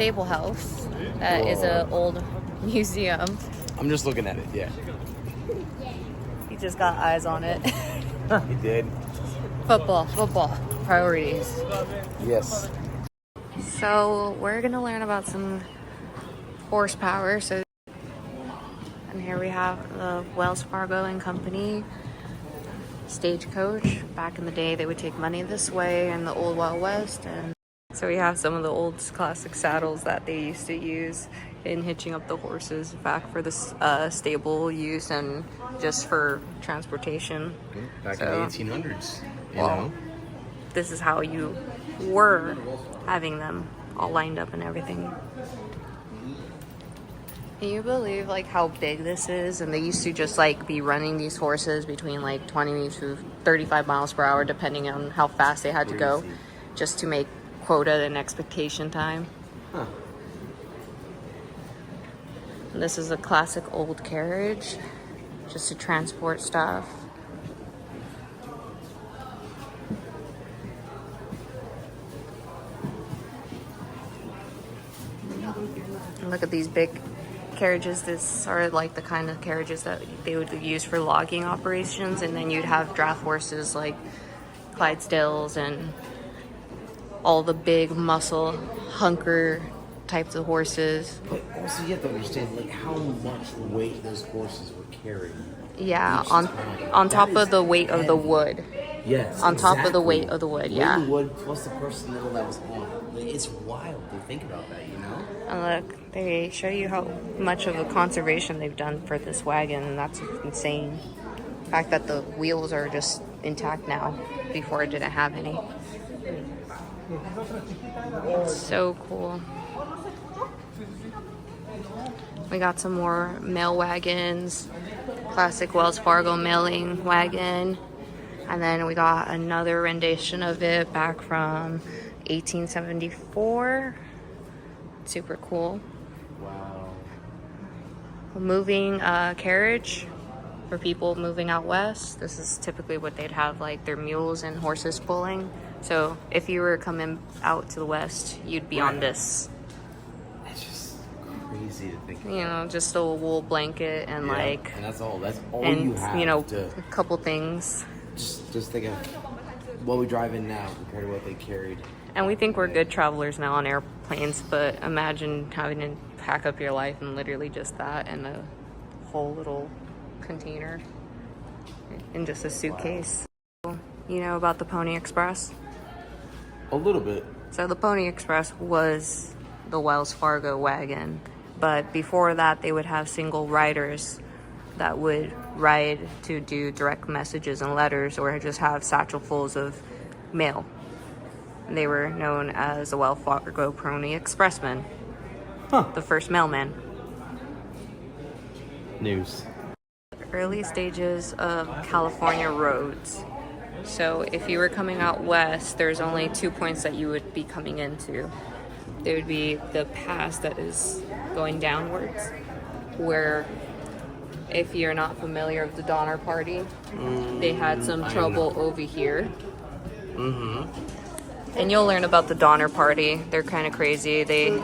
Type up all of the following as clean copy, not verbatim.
stable house that is an old museum. I'm just looking at it, yeah. He just got eyes on it. He did. Football, priorities. Yes. So we're gonna learn about some horsepower. And here we have the Wells Fargo and Company stagecoach. Back in the day, they would take money this way in the old Wild West. And so we have some of the old classic saddles that they used to use in hitching up the horses back for the stable use and just for transportation. Back in the 1800s, you well, know? This is how you were having them all lined up and everything. Can you believe like how big this is? And they used to just like be running these horses between like 20 to 35 miles per hour depending on how fast they had to go just to make quota and expectation time. Huh. And this is a classic old carriage just to transport stuff. And look at these big carriages. This are like the kind of carriages that they would use for logging operations, and then you'd have draft horses like Clydesdales and all the big muscle hunker types of horses. But also you have to understand like how much weight those horses were carrying. Yeah, on top of the weight of the wood. Yes, on top of the weight of the wood, yeah. The wood plus the personnel that was on. It's wild to think about that, you know? And look, they show you how much of a conservation they've done for this wagon, and that's insane. The fact that the wheels are just intact now, before it didn't have any. It's so cool. We got some more mail wagons, classic Wells Fargo mailing wagon. And then we got another rendition of it back from 1874. Super cool. Wow. Moving carriage for people moving out west. This is typically what they'd have, like their mules and horses pulling. So if you were coming out to the west, you'd be on this. That's just crazy to think about. You know, just a wool blanket and like, and that's all and you have. you know, to, a couple things. just think of what we drive in now compared to what they carried. And we think we're good travelers now on airplanes, but imagine having to pack up your life and literally just that and a whole little container in just a suitcase. Wow. You know about the Pony Express? A little bit. So the Pony Express was the Wells Fargo wagon, but before that they would have single riders that would ride to do direct messages and letters or just have satchelfuls of mail. They were known as the Wells Fargo Pony Expressman. Huh. The first mailman. News. Early stages of California roads. So if you were coming out west, there's only 2 points that you would be coming into. There would be the pass that is going downwards, where if you're not familiar with the Donner Party, they had some trouble over here. And you'll learn about the Donner Party. They're kind of crazy. They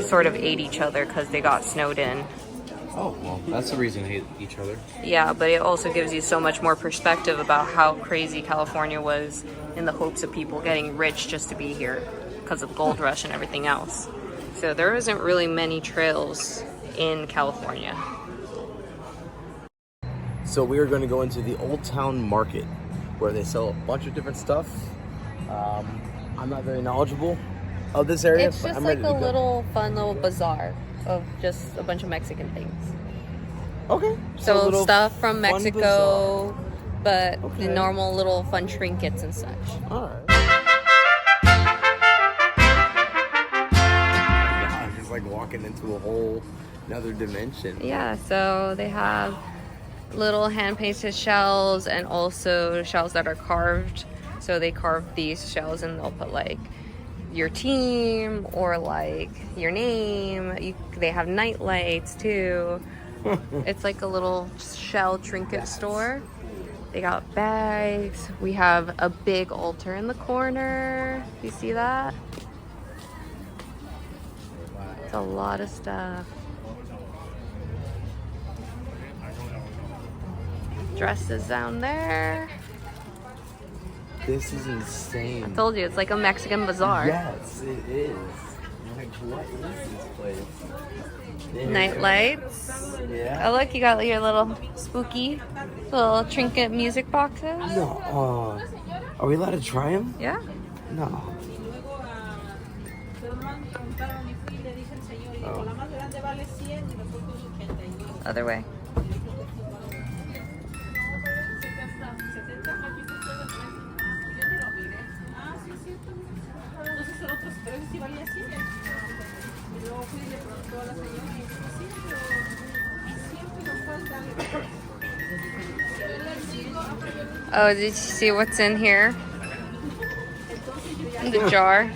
sort of ate each other because they got snowed in. Oh, well, that's the reason they hate each other. Yeah, but it also gives you so much more perspective about how crazy California was in the hopes of people getting rich just to be here because of the gold rush and everything else. So there isn't really many trails in California. So we are going to go into the Old Town Market where they sell a bunch of different stuff. I'm not very knowledgeable of this area. It's but just I'm like ready to a go. little fun little bazaar of just a bunch of Mexican things. Okay. So stuff from Mexico, but Okay. the normal little fun trinkets and such. All right. I'm just like walking into a whole another dimension. Yeah, so they have little hand-painted shells and also shells that are carved. So they carve these shells and they'll put like your team or like your name. They have night lights too. It's like a little shell trinket store. They got bags. We have a big altar in the corner. You see that? It's a lot of stuff. Dresses down there. This is insane. I told you, it's like a Mexican bazaar. Yes, it is. Like, what is this place? Night lights. Yeah. Oh, look, you got your little spooky little trinket music boxes. No. Are we allowed to try them? Yeah. No. Oh. Other way. Oh, did you see what's in here? In the jar.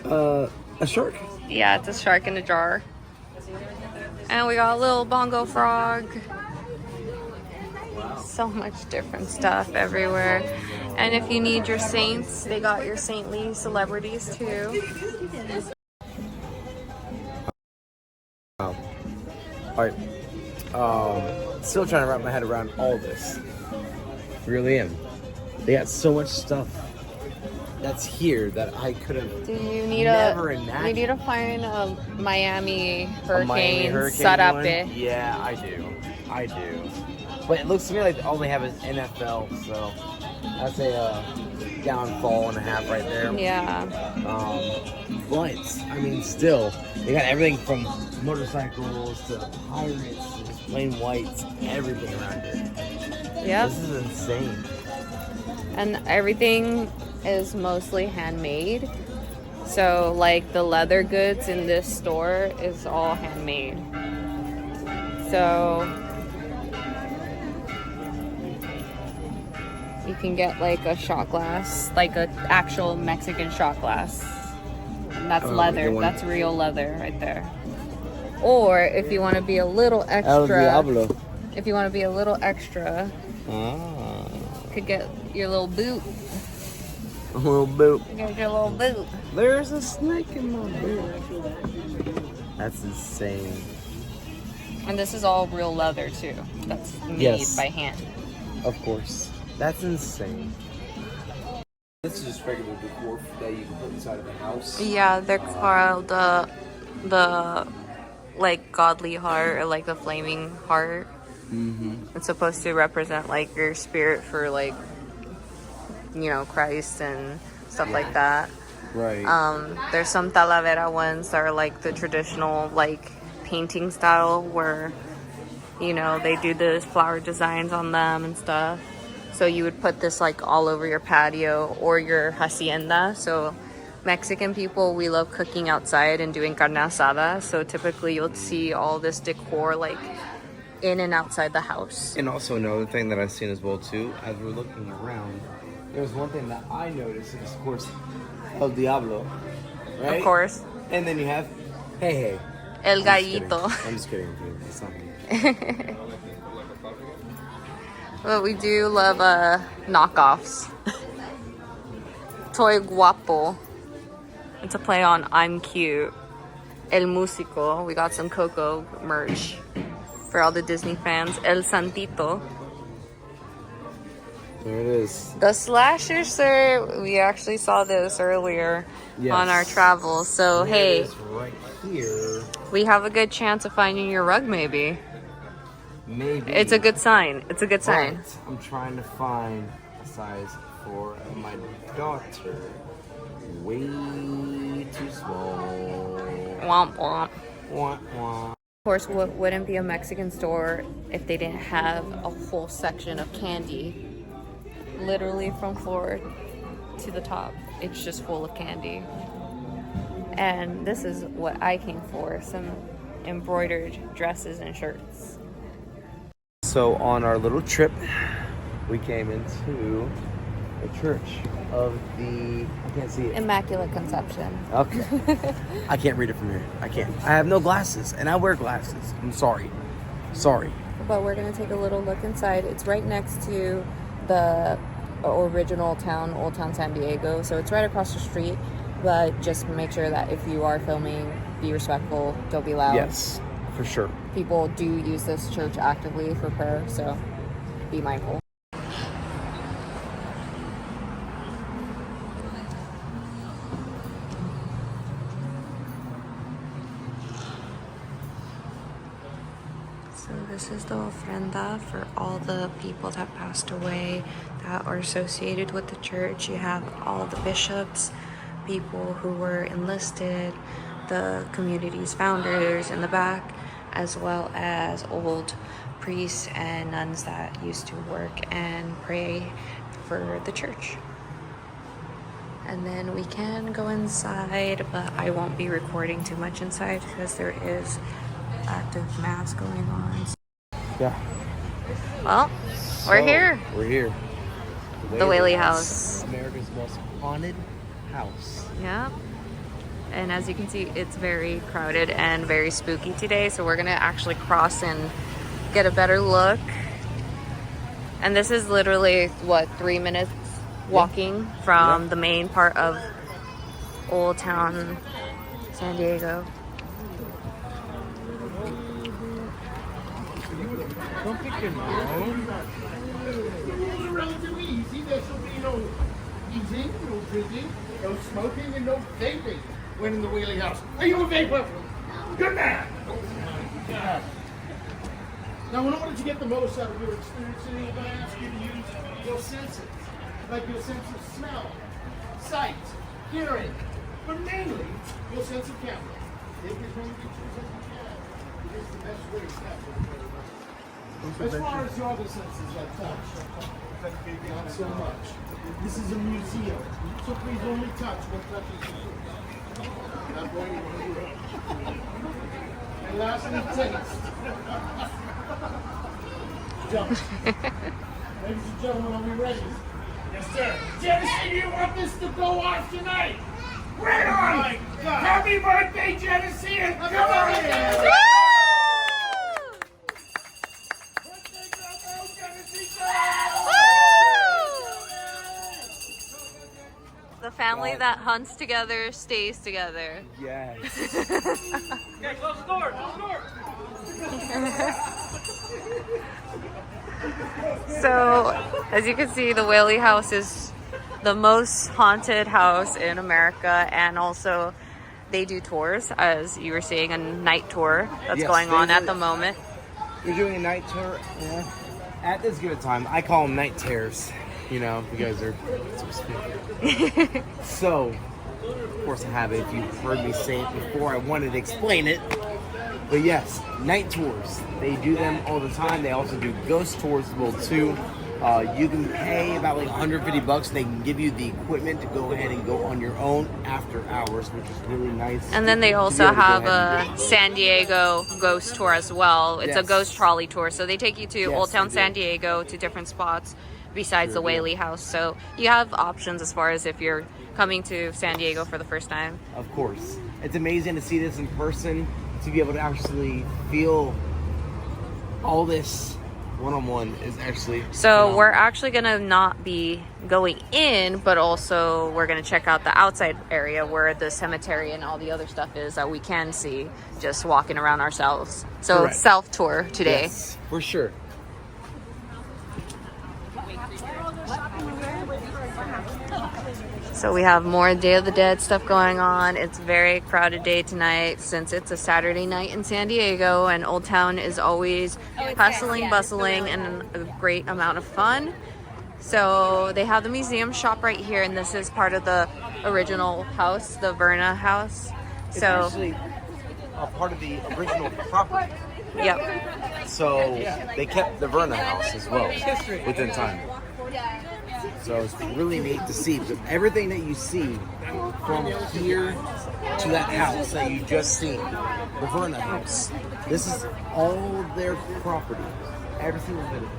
A shark? Yeah, it's a shark in a jar. And we got a little bongo frog. So much different stuff everywhere. And if you need your saints, they got your saintly celebrities too. Alright. Still trying to wrap my head around all this. Really am. They got so much stuff that's here that I could have never imagined. You need to find a Miami A Miami hurricane Hurricane setup. one? Yeah, I do. But it looks to me like all they have is NFL, so that's a downfall and a half right there. Yeah. But I mean, still, they got everything from motorcycles to pirates to just plain whites, everything around here. Yep. This is insane. And everything is mostly handmade. So like the leather goods in this store is all handmade. So you can get like a shot glass, like an actual Mexican shot glass. And that's leather. That's real leather right there. Or if you want to be a little extra, if you want to be a little extra, you could get your little boot. A little boot. You get your little boot. There's a snake in my boot. That's insane. And this is all real leather too. That's made by hand. Of course. That's insane. This is just regular decor that you can put inside of a house. Yeah, they're called the like godly heart or like the flaming heart. Mm-hmm. It's supposed to represent like your spirit for like, you know, Christ and stuff like that. Right. There's some talavera ones that are like the traditional like painting style where, you know, they do the flower designs on them and stuff. So you would put this like all over your patio or your hacienda. So Mexican people, we love cooking outside and doing carne asada. So typically you'll see all this decor like in and outside the house. And also another thing that I've seen as well too, as we're looking around, there's one thing that I noticed is, of course, El Diablo, right? Of course. And then you have, hey. El Gallito. I'm just kidding. It's not me. But we do love knockoffs. Toy Guapo. It's a play on I'm Cute. El Músico. We got some Coco merch for all the Disney fans. El Santito. There it is. The slasher, sir. We actually saw this earlier on our travels. So, hey, it is right here. We have a good chance of finding your rug, maybe. Maybe. It's a good sign. It's a good sign. But I'm trying to find a size for my daughter. Way too small. Womp womp. Wah, wah. Of course, what wouldn't be a Mexican store if they didn't have a whole section of candy. Literally from floor to the top. It's just full of candy. And this is what I came for. Some embroidered dresses and shirts. So on our little trip, we came into the church of the, I can't see it. Immaculate Conception. Okay. I can't read it from here. I can't. I have no glasses, and I wear glasses. I'm sorry. But we're going to take a little look inside. It's right next to the original town, Old Town San Diego. So it's right across the street. but just make sure that if you are filming, be respectful, don't be loud. Yes, for sure. People do use this church actively for prayer, so be mindful. So this is the ofrenda for all the people that passed away that are associated with the church. You have all the bishops, people who were enlisted, the community's founders in the back, as well as old priests and nuns that used to work and pray for the church. And then we can go inside, but I won't be recording too much inside because there is active mass going on. Yeah. Well, we're here. We're here. The Whaley House. America's most haunted house. Yeah. And as you can see, it's very crowded and very spooky today. So we're gonna actually cross and get a better look. And this is literally, what, 3 minutes walking from the main part of Old Town San Diego. Don't pick your nose. Rules are relatively easy. There shall be no eating, no drinking, no smoking, and no vaping when in the Whaley House. Are you a vapor? Good man! Now, in order to get the most out of your experience, I'm going to ask you to use your senses, like your sense of smell, sight, hearing, but mainly your sense of camera. Take as many pictures as you can. It is the best way to capture the as far as your other senses like touch, not so much. This is a museum, so please only touch what touches you. Not going anywhere. And lastly, taste. Jump. Ladies and gentlemen, are we ready? Yes, sir. Genesee, do you want this to go off tonight? Right on! My God. Happy birthday, Genesee! And come on in! The family that hunts together stays together. Yes. Okay, close the door! Close the door! So, as you can see, the Whaley House is the most haunted house in America, and also they do tours, as you were seeing, a night tour that's going on at the moment. We're doing a night tour at this given time. I call them night terrors. You know, you guys are so spooky. So, of course I have it. If you've heard me say it before, I wanted to explain it. But yes, night tours. They do them all the time. They also do ghost tours as well too. You can pay about like $150 and they can give you the equipment to go ahead and go on your own after hours, which is really nice. And then they also have a San Diego ghost tour as well. It's a ghost trolley tour. So they take you to Old Town San Diego, to different spots besides the Whaley House. So you have options as far as if you're coming to San Diego for the first time. Of course. It's amazing to see this in person, to be able to actually feel all this one-on-one is actually phenomenal. We're actually gonna not be going in, but also we're gonna check out the outside area where the cemetery and all the other stuff is that we can see just walking around ourselves. So Correct. Self-tour today. Yes, for sure. So we have more Day of the Dead stuff going on. It's a very crowded day tonight since it's a Saturday night in San Diego, and Old Town is always hustling, bustling, and a great amount of fun. So they have the museum shop right here, and this is part of the original house, the Verna house. It's actually a part of the original property. Yep. So they kept the Verna house as well within time. So it's really neat to see, because everything that you see from here to that house that you just seen, the Verna house, this is all their property. Every single bit of it.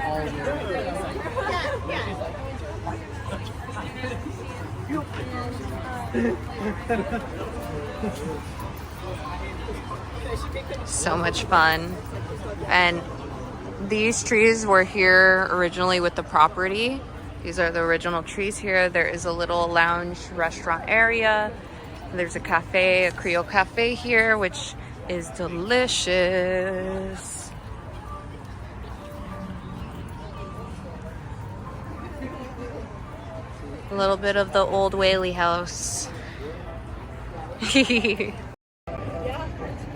All their So much fun. And these trees were here originally with the property. These are the original trees here. There is a little lounge restaurant area. There's a cafe, a Creole cafe here, which is delicious. A little bit of the old Whaley house.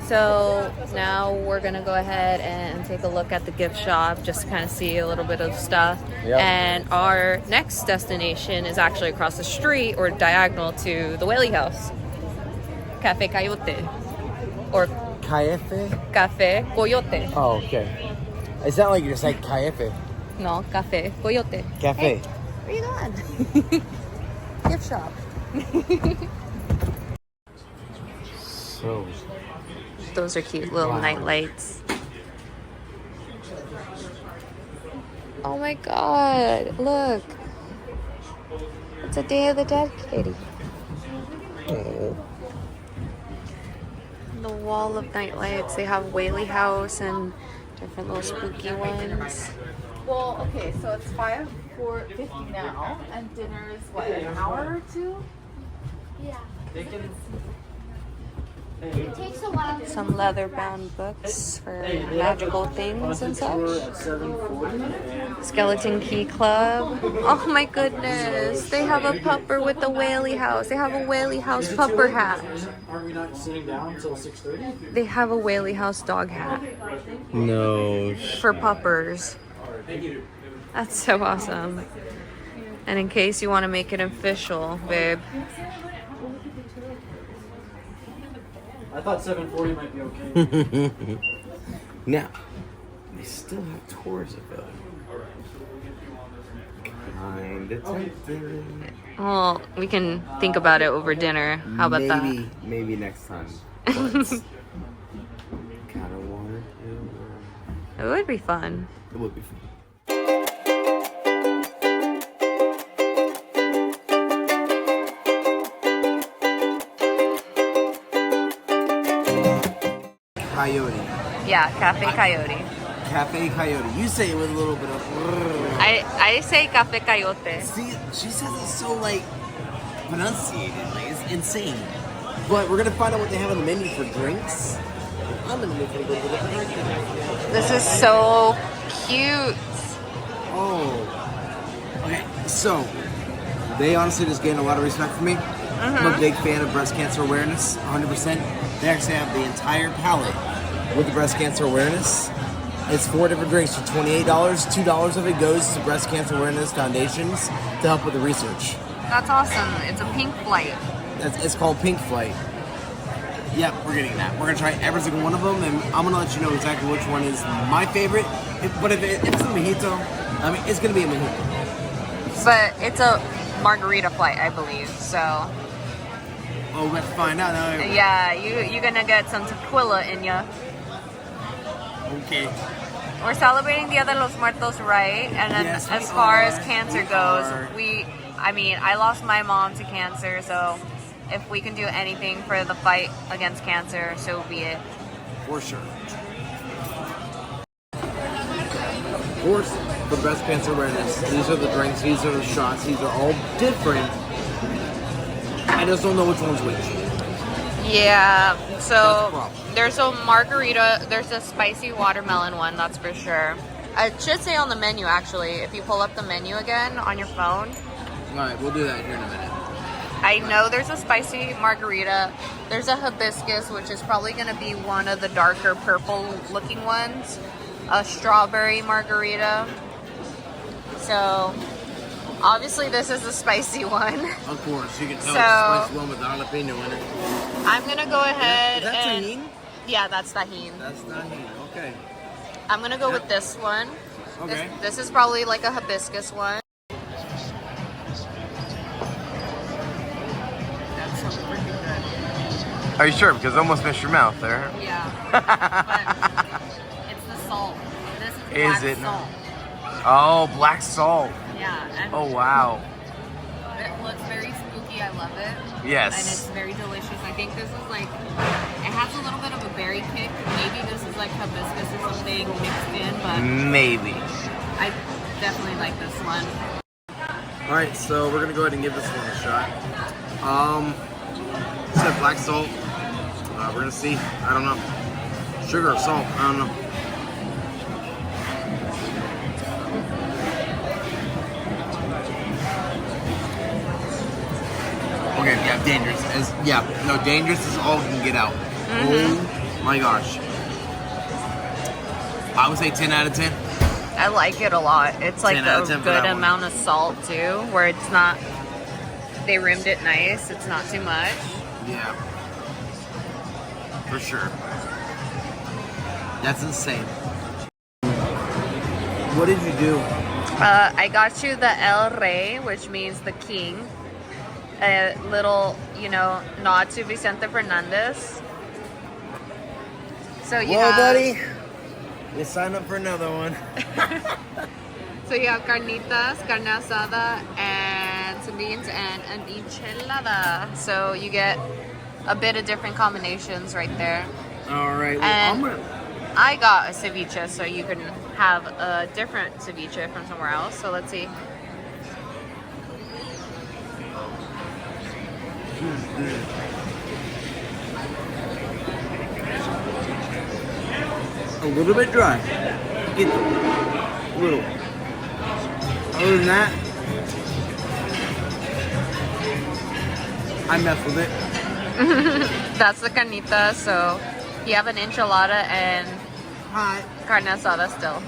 So now we're gonna go ahead and take a look at the gift shop just to kind of see a little bit of stuff. Yep. And our next destination is actually across the street or diagonal to the Whaley house. Cafe Coyote. Or Cafe? Cafe Coyote. Oh, okay. It's not like you just like cafe. No, Cafe Coyote. Cafe. Hey, where you going? Gift shop. So. Those are cute little Wow. night lights. Oh my god, look. It's a Day of the Dead kitty. Oh. The wall of night lights. They have Whaley House and different little spooky ones. Well, okay, so it's 4:50 now, and dinner is what, an hour or two? Yeah. It takes a while. Some leather-bound books for magical things and such. Skeleton Key Club. Oh my goodness. They have a pupper with the Whaley House. They have a Whaley House pupper hat. Are we not sitting down until 6:30? They have a Whaley House dog hat No. for puppers. That's so awesome. And in case you want to make it official, babe. I thought 7:40 might be okay. Now, they still have tours available. Kinda tempting. Well, we can think about it over dinner. How about Maybe next time. But kinda want that? It would be fun. It would be fun. Coyote. Yeah, Cafe Coyote. Cafe Coyote. You say it with a little bit of. I say Cafe Coyote. See, she says it's so like pronunciated, like it's insane. But we're gonna find out what they have on the menu for drinks. I'm gonna make it a little bit of drink. This is so cute. Oh. Okay, so they honestly just gained a lot of respect for me. I'm a big fan of breast cancer awareness, 100%. They actually have the entire palette with the breast cancer awareness. It's 4 different drinks for $28. $2 of it goes to Breast Cancer Awareness Foundations to help with the research. That's awesome. It's a pink flight. It's called Pink Flight. Yep, we're getting that. We're gonna try every single one of them, and I'm gonna let you know exactly which one is my favorite. But if it's a mojito, I mean, it's gonna be a mojito. But it's a margarita flight, I believe. So Oh, we have to find out now. yeah, you're gonna get some tequila in ya. Okay. We're celebrating Dia de los Muertos, right? And then Yes, we as far are. as cancer We goes, are. I lost my mom to cancer, so if we can do anything for the fight against cancer, so be it. For sure. Of course, for breast cancer awareness, these are the drinks, these are the shots, these are all different. I just don't know which one's which. Yeah, That's so the problem. there's a margarita, there's a spicy watermelon one, that's for sure. It should say on the menu, actually, if you pull up the menu again on your phone. Alright, we'll do that here in a minute. I know there's a spicy margarita. There's a hibiscus, which is probably going to be one of the darker purple looking ones. A strawberry margarita. So, obviously this is the spicy one. Of course, you can tell So- it's a spicy one with the jalapeno in it. I'm going to go ahead Is that and... tahini? Yeah, that's tahini. That's tahini, okay. I'm going to go with this one. Okay. This is probably like a hibiscus one. Are you sure? Because I almost missed your mouth there. Yeah. But it's the salt. This is black it? salt. Oh, black salt. Yeah. And Oh, wow. it looks very spooky. I love it. Yes. And it's very delicious. I think this is like, it has a little bit of a berry kick. Maybe this is like hibiscus or something mixed in, but Maybe. I definitely like this one. All right, so we're gonna go ahead and give this one a shot. Said black salt. We're gonna see. I don't know. Sugar or salt? I don't know. Okay, yeah, dangerous. Dangerous is all we can get out. Oh my gosh. I would say 10 out of 10. I like it a lot. It's like 10 out a of 10 for good that one. amount of salt too, where it's not, they rimmed it nice. It's not too much. Yeah. For sure. That's insane. What did you do? I got you the El Rey, which means the king. A little, nod to Vicente Fernandez. So you have, buddy. You sign up for another one. So you have carnitas, carne asada, and some beans, and an enchilada. So you get a bit of different combinations right there. All right. Well, And I got a ceviche, so you can have a different ceviche from somewhere else. So let's see. a little bit dry. Get a little. Other than that, I mess with it. That's the carnita. So you have an enchilada and Hi. carne asada still.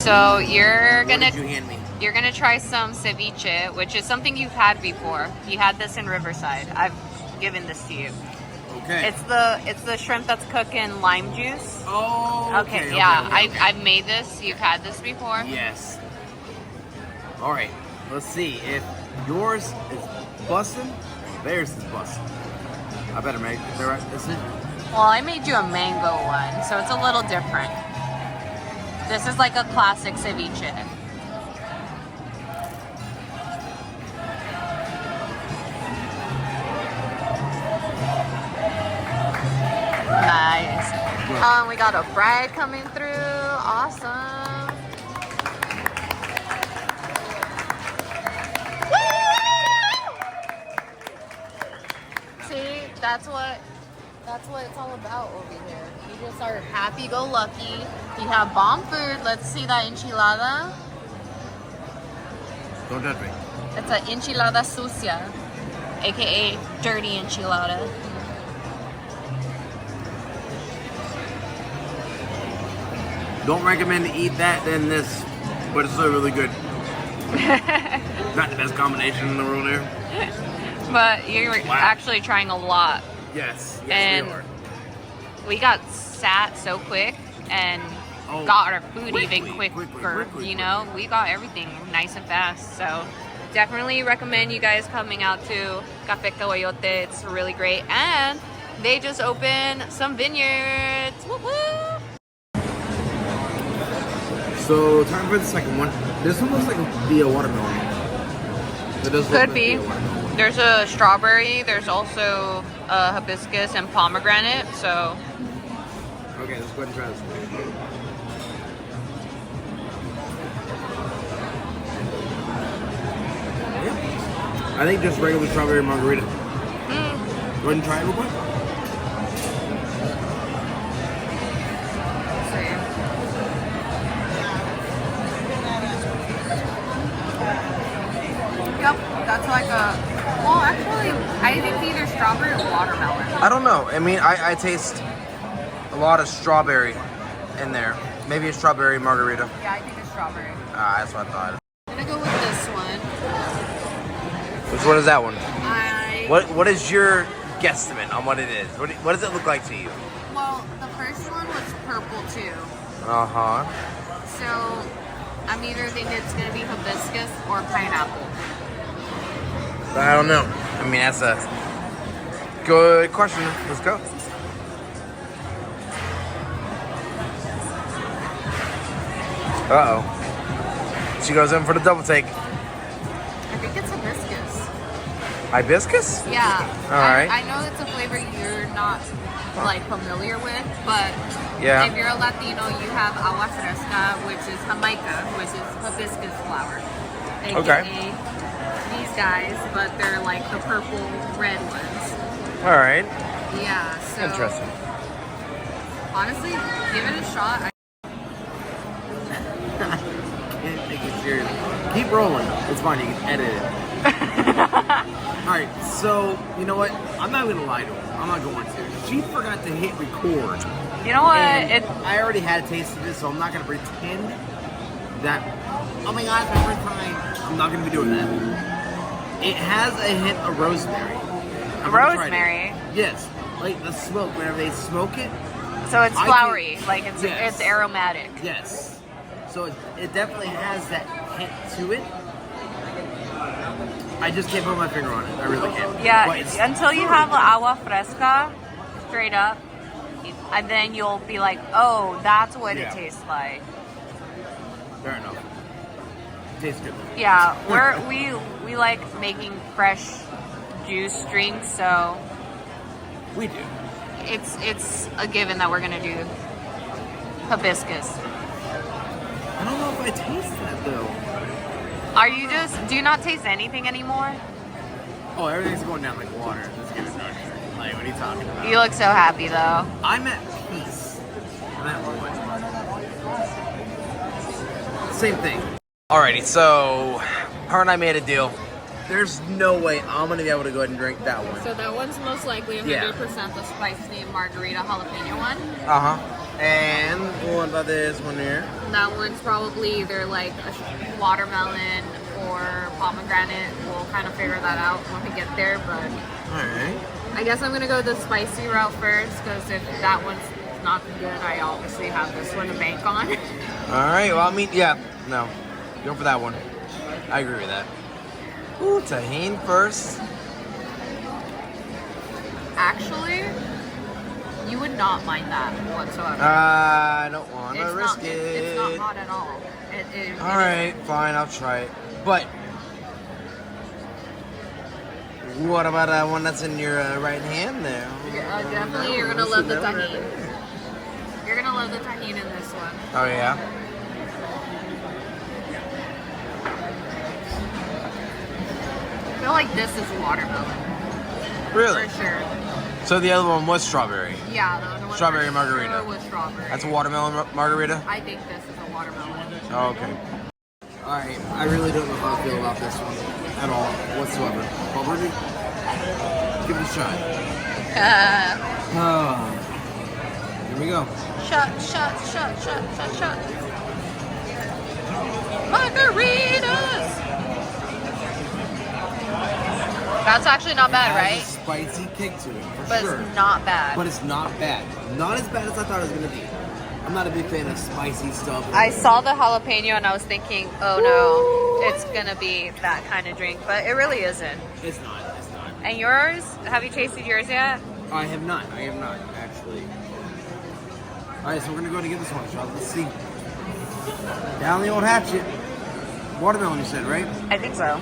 So you're What gonna did you hand me? try some ceviche, which is something you've had before. You had this in Riverside. I've given this to you. Okay. It's the shrimp that's cooked in lime juice. Oh. Okay, Okay. yeah. Okay. I've made this. You've had this before. Yes. All right. Let's see if yours is busting. Theirs is busting. I better make the right decision. Well, I made you a mango one, so it's a little different. This is like a classic ceviche. Nice. We got a bride coming through. Awesome. See, that's what it's all about over here. You just are happy-go-lucky. You have bomb food. Let's see that enchilada. Don't judge me. It's an enchilada sucia, aka dirty enchilada. Don't recommend to eat that than this, but it's still really good. Not the best combination in the world here. But you're actually trying a lot. Yes. Yes, And we are. we got sat so quick and Oh, got our food quickly, even quicker. quickly. You know, we got everything nice and fast. So definitely recommend you guys coming out to Café Caballote. It's really great. And they just opened some vineyards. Woo-woo! So, time for the second one. This one looks like it'll be a watermelon. It does look Could like be. a watermelon. There's a strawberry. There's also hibiscus and pomegranate. So Okay, let's go ahead and try this one. Yeah. I think just regular strawberry margarita. Go ahead and try it real quick. Yep, that's like a. Well, actually, I think either strawberry or watermelon. I don't know. I mean, I taste a lot of strawberry in there. Maybe a strawberry margarita. Yeah, I think it's strawberry. That's what I thought. I'm gonna go with this one. Which one is that one? I What is your guesstimate on what it is? What does it look like to you? well, the first one was purple too. Uh-huh. So I'm either thinking it's gonna be hibiscus or pineapple. I don't know. I mean, that's a good question. Let's go. Uh-oh. She goes in for the double take. I think it's hibiscus. Hibiscus? Yeah. All right. I know it's a flavor you're not like familiar with, but Yeah. if you're a Latino, you have agua fresca, which is jamaica, which is hibiscus flower. AKA Okay. these guys, but they're like the purple red ones. All right. Yeah, so Interesting. honestly, give it a shot. Can't take it serious. Keep rolling. It's fine. You can edit it. All right. So you know what? I'm not gonna lie to her. I'm not going to. She forgot to hit record. You know what? And I already had a taste of this, so I'm not gonna pretend that. Oh my God, it's my first time. I'm not gonna be doing that. It has a hint of rosemary. I've already tried it. Rosemary. Yes, like the smoke. Whenever they smoke it. So it's I flowery, think- like it's yes. it's aromatic. Yes. So it definitely has that hint to it. I just can't put my finger on it. I really can't. Yeah, But it's- until you have agua fresca, straight up, and then you'll be like, oh, that's what Yeah. it tastes like. Fair enough. Tastes good. Yeah, we like making fresh juice drinks, so We do. it's a given that we're gonna do hibiscus. I don't know if I taste that though. Do you not taste anything anymore? Oh, everything's going down like water. Let's get it done. Like, what are you talking about? You look so happy though. I'm at peace. I'm at one. Same thing. Alrighty, so her and I made a deal. There's no way I'm gonna be able to go ahead and drink that one. So that one's most likely 100% Yeah. the spicy margarita jalapeno one. Uh-huh. And what about this one here? That one's probably either like a watermelon or pomegranate. We'll kind of figure that out when we get there, but Alright. I guess I'm gonna go the spicy route first because if that one's not good, I obviously have this one to bank on. Alright, well, I mean, yeah, no. Go for that one. I agree with that. Ooh, tahini first. Actually, you would not mind that whatsoever. I don't want to It's risk not, it. It's not hot at all. Alright, fine, I'll try it. But, what about that one that's in your right hand there? Definitely, you're gonna love the tahini. You're gonna love the tahini in this one. Oh, yeah? I feel like this is watermelon. Really? For sure. So the other one was strawberry. Yeah, the other one Strawberry for margarita. Sure was strawberry. That's a watermelon margarita? I think this is a watermelon. Oh, okay. Alright, I really don't know how I feel about this one at all, whatsoever. But we're gonna give it a shot. Here we go. Shot. Margaritas! That's actually not bad, It right? has a spicy kick to it, for But sure. it's not bad. But it's not bad. Not as bad as I thought it was gonna be. I'm not a big fan of spicy stuff. I saw the jalapeno and I was thinking, oh no, it's gonna be that kind of drink, but it really isn't. It's not. It's not. And yours? Have you tasted yours yet? I have not, actually. Alright, so we're gonna go to get this one, shot. Let's see. Down the old hatchet. Watermelon, you said, right? I think so.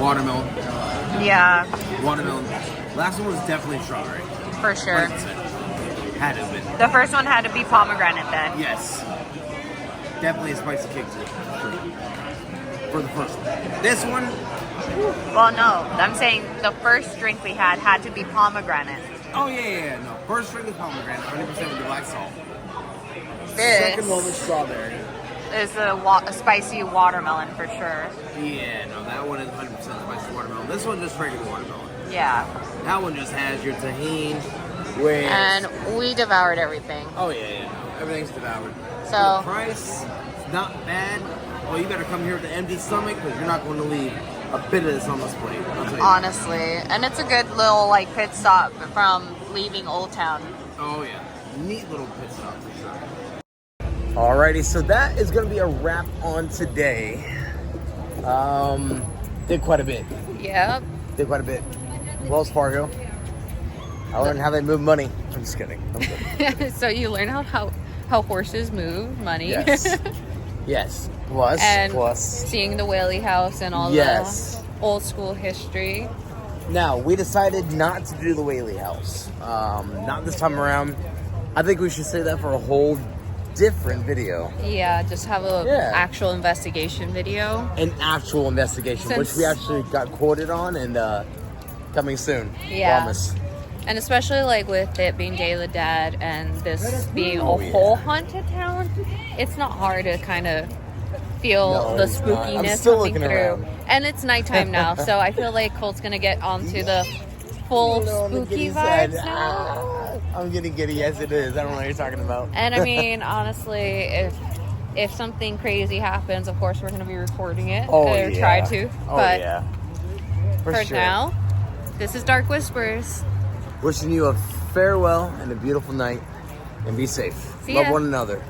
Watermelon. Yeah, Watermelon. Last one was definitely strawberry. for sure. 100%. Had to have been. The first one had to be pomegranate then. Yes. Definitely a spicy kick to it. For the first one. This one, Well, no, I'm saying the first drink we had to be pomegranate. oh yeah. No. First drink was pomegranate, 100% with the black salt. This Second one was strawberry. is a spicy watermelon for sure. Yeah, no, that one is 100% spicy watermelon. This one just regular watermelon. Yeah, That one just has your tahini, with... and we devoured everything. Oh yeah. No, everything's devoured. So- For the price, it's not bad. Oh, you better come here with an empty stomach because you're not going to leave a bit of this on this plate. I'll tell you. Honestly, and it's a good little like pit stop from leaving Old Town. Oh yeah, neat little pit stop for sure. Alrighty, so that is gonna be a wrap on today. Did quite a bit. Yep. Did quite a bit. Wells Fargo. I learned how they move money. I'm just kidding. I'm good. So you learn how horses move money. Yes. Yes. and plus. seeing the Whaley House and all Yes. the old school history. Now, we decided not to do the Whaley House. Not this time around. I think we should say that for a whole different video. Yeah, just have a Yeah. actual investigation video. An actual investigation, which we actually got quoted on, and coming soon. Yeah. Promise. And especially like with it being Day of the Dead and this being a Oh, yeah. whole haunted town, it's not hard to kind of feel No, the it's not. I'm spookiness still coming looking through. around. And it's nighttime now, so I feel like Colt's gonna get onto the full spooky vibes now. I'm getting giddy. Yes, it is. I don't know what you're talking about. And I mean, honestly, if something crazy happens, of course we're gonna be recording it Oh, or yeah. try to. Oh, But yeah. for sure. now, this is Dark Whispers. Wishing you a farewell and a beautiful night, and be safe. See Love ya. one another.